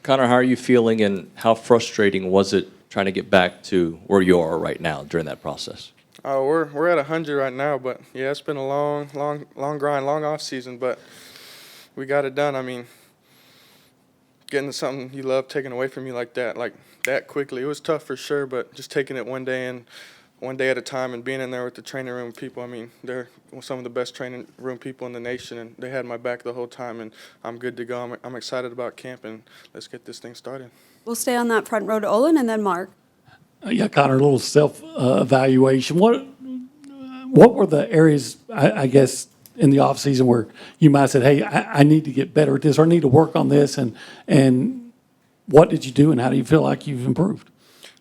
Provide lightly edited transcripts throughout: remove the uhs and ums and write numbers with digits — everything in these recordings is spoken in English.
Conner, how are you feeling, and how frustrating was it trying to get back to where you are right now during that process? We're at 100 right now, but yeah, it's been a long grind, long off season, but we got it done. I mean, getting something you love taken away from you like that quickly, it was tough for sure, but just taking it one day at a time and being in there with the training room people. I mean, they're some of the best training room people in the nation, and they had my back the whole time, and I'm good to go. I'm excited about camp, and let's get this thing started. We'll stay on that front row to Olin and then Mark. Yeah, Conner, a little self-evaluation. What were the areas, I guess, in the offseason where you might have said, hey, I need to get better at this, or I need to work on this, and what did you do, and how do you feel like you've improved?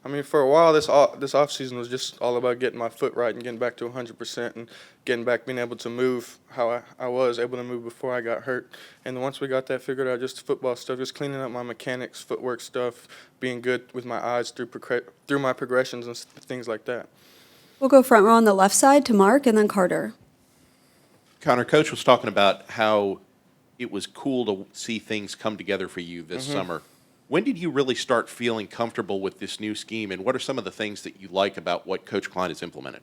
I mean, for a while, this off season was just all about getting my foot right and getting back to 100% and getting back, being able to move how I was able to move before I got hurt. And once we got that figured out, just football stuff, just cleaning up my mechanics, footwork stuff, being good with my eyes through my progressions and things like that. We'll go front row on the left side to Mark and then Carter. Conner, Coach was talking about how it was cool to see things come together for you this summer. When did you really start feeling comfortable with this new scheme, and what are some of the things that you like about what Coach Klein has implemented?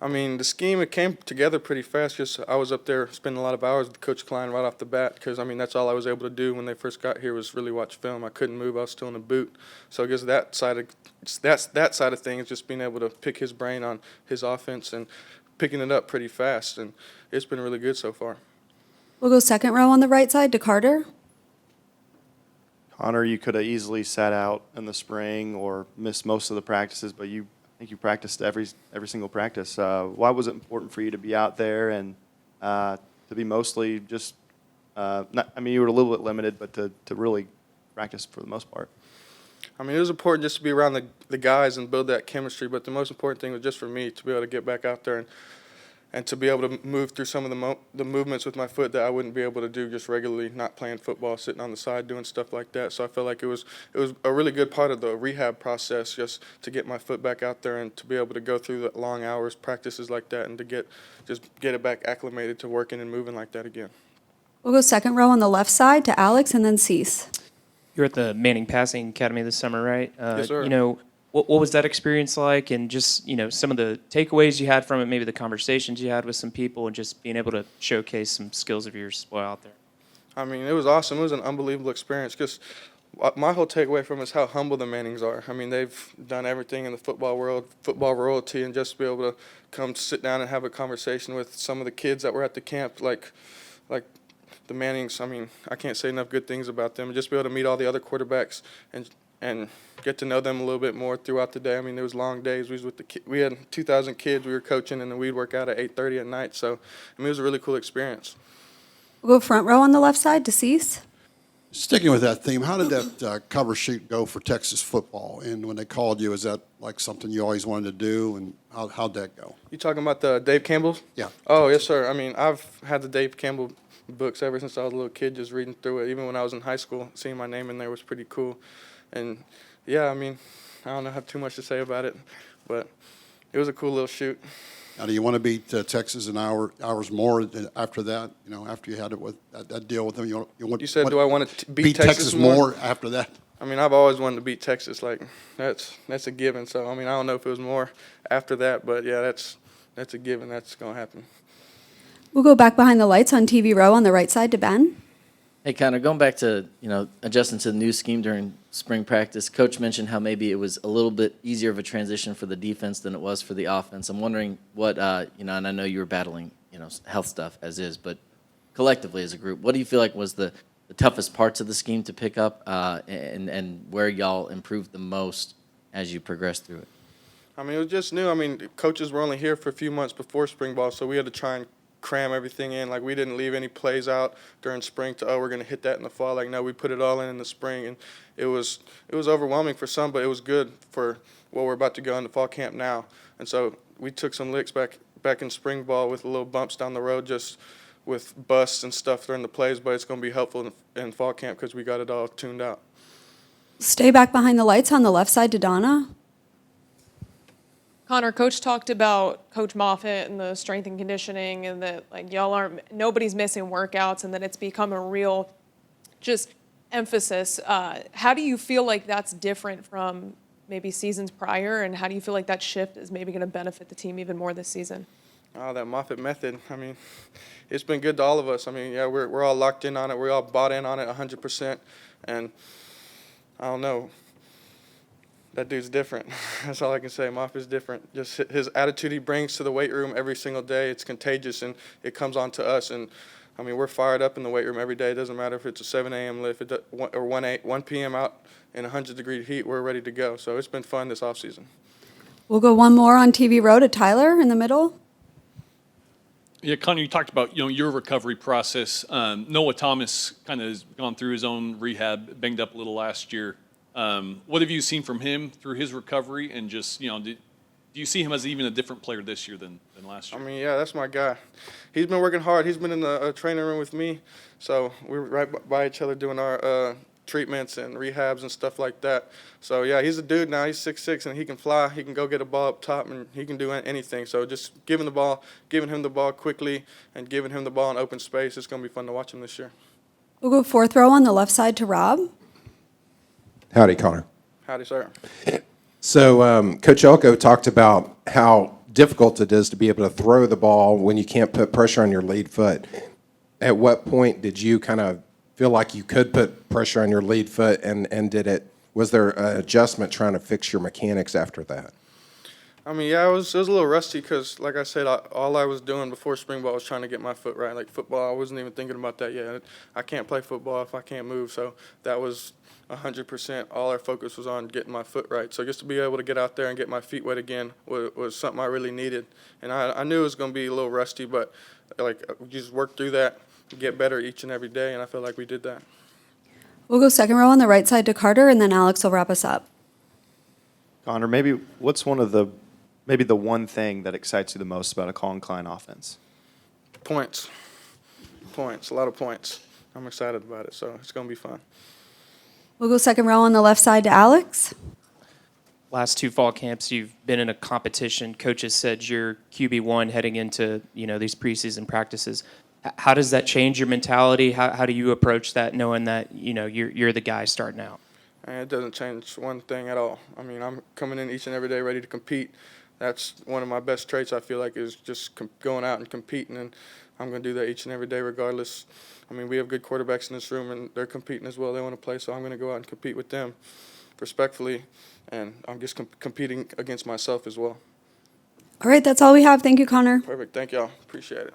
I mean, the scheme, it came together pretty fast. Just I was up there spending a lot of hours with Coach Klein right off the bat because, I mean, that's all I was able to do when they first got here was really watch film. I couldn't move. I was still in the boot. So I guess that side of things, just being able to pick his brain on his offense and picking it up pretty fast, and it's been really good so far. We'll go second row on the right side to Carter. Conner, you could have easily sat out in the spring or missed most of the practices, but I think you practiced every single practice. Why was it important for you to be out there and to be mostly just you were a little bit limited, but to really practice for the most part? I mean, it was important just to be around the guys and build that chemistry, but the most important thing was just for me to be able to get back out there and to be able to move through some of the movements with my foot that I wouldn't be able to do just regularly, not playing football, sitting on the side, doing stuff like that. So I felt like it was a really good part of the rehab process just to get my foot back out there and to be able to go through the long hours, practices like that, and to get it back acclimated to working and moving like that again. We'll go second row on the left side to Alex and then Cease. You're at the Manning Passing Academy this summer, right? Yes, sir. What was that experience like, and just some of the takeaways you had from it, maybe the conversations you had with some people, and just being able to showcase some skills of yours while out there? I mean, it was awesome. It was an unbelievable experience because my whole takeaway from it is how humble the Mannings are. I mean, they've done everything in the football world, football royalty, and just to be able to come sit down and have a conversation with some of the kids that were at the camp, like the Mannings. I mean, I can't say enough good things about them. Just be able to meet all the other quarterbacks and get to know them a little bit more throughout the day. I mean, there was long days. We had 2,000 kids we were coaching, and then we'd work out at 8:30 at night. So, I mean, it was a really cool experience. We'll go front row on the left side to Cease. Sticking with that theme, how did that cover sheet go for Texas football? And when they called you, is that like something you always wanted to do? And how'd that go? You talking about the Dave Campbell? Yeah. Oh, yes, sir. I mean, I've had the Dave Campbell books ever since I was a little kid, just reading through it. Even when I was in high school, seeing my name in there was pretty cool. And, yeah, I mean, I don't have too much to say about it, but it was a cool little shoot. Now, do you want to beat Texas an hours more after that? After you had it with that deal with them, You said, do I want to beat Texas more after that? I mean, I've always wanted to beat Texas. Like that's a given. So I mean, I don't know if it was more after that, but yeah, that's a given. That's gonna happen. We'll go back behind the lights on TV row on the right side to Ben. Hey, Conner, going back to, adjusting to the new scheme during spring practice, Coach mentioned how maybe it was a little bit easier of a transition for the defense than it was for the offense. I'm wondering what, and I know you were battling, health stuff as is, but collectively as a group, what do you feel like was the toughest parts of the scheme to pick up and where y'all improved the most as you progressed through it? I mean, it was just new. I mean, coaches were only here for a few months before spring ball, so we had to try and cram everything in. Like, we didn't leave any plays out during spring we're going to hit that in the fall. Like, no, we put it all in the spring, and it was overwhelming for some, but it was good for what we're about to go into fall camp now. And so we took some licks back in spring ball with little bumps down the road, just with busts and stuff during the plays, but it's going to be helpful in fall camp because we got it all tuned out. Stay back behind the lights on the left side to Donna. Conner, Coach talked about Coach Moffitt and the strength and conditioning, and that nobody's missing workouts, and that it's become a real just emphasis. How do you feel like that's different from maybe seasons prior, and how do you feel like that shift is maybe going to benefit the team even more this season? Oh, that Moffitt method. I mean, it's been good to all of us. I mean, yeah, we're all locked in on it. We're all bought in on it 100%. And I don't know. That dude's different. That's all I can say. Moffitt's different. Just his attitude he brings to the weight room every single day, it's contagious, and it comes on to us. And, I mean, we're fired up in the weight room every day. It doesn't matter if it's a 7 a.m. lift or 1 p.m. out in 100-degree heat. We're ready to go. So it's been fun this offseason. We'll go one more on TV Row to Tyler in the middle. Yeah, Conner, you talked about, your recovery process. Noah Thomas kind of has gone through his own rehab, banged up a little last year. What have you seen from him through his recovery, and just, do you see him as even a different player this year than last year? I mean, yeah, that's my guy. He's been working hard. He's been in the training room with me, so we're right by each other doing our treatments and rehabs and stuff like that. So, yeah, he's a dude now. He's 6'6", and he can fly. He can go get a ball up top, and he can do anything. So just giving him the ball quickly and giving him the ball in open space, it's going to be fun to watch him this year. We'll go fourth row on the left side to Rob. Howdy, Conner. Howdy, sir. So Coach Elko talked about how difficult it is to be able to throw the ball when you can't put pressure on your lead foot. At what point did you kind of feel like you could put pressure on your lead foot, and was there an adjustment trying to fix your mechanics after that? I mean, yeah, it was a little rusty because, like I said, all I was doing before spring ball was trying to get my foot right. Like football, I wasn't even thinking about that yet. I can't play football if I can't move, so that was 100%. All our focus was on getting my foot right. So just to be able to get out there and get my feet wet again was something I really needed. And I knew it was going to be a little rusty, but we just worked through that, get better each and every day, and I feel like we did that. We'll go second row on the right side to Carter, and then Alex will wrap us up. Conner, what's maybe the one thing that excites you the most about a Colin Klein offense? Points, a lot of points. I'm excited about it, so it's going to be fun. We'll go second row on the left side to Alex. Last 2 fall camps, you've been in a competition. Coaches said you're QB1 heading into, these preseason practices. How does that change your mentality? How do you approach that, knowing that, you're the guy starting out? And it doesn't change one thing at all. I mean, I'm coming in each and every day ready to compete. That's one of my best traits, I feel like, is just going out and competing, and I'm going to do that each and every day regardless. I mean, we have good quarterbacks in this room, and they're competing as well. They want to play, so I'm going to go out and compete with them respectfully, and I'm just competing against myself as well. All right, that's all we have. Thank you, Connor. Perfect. Thank y'all. Appreciate it.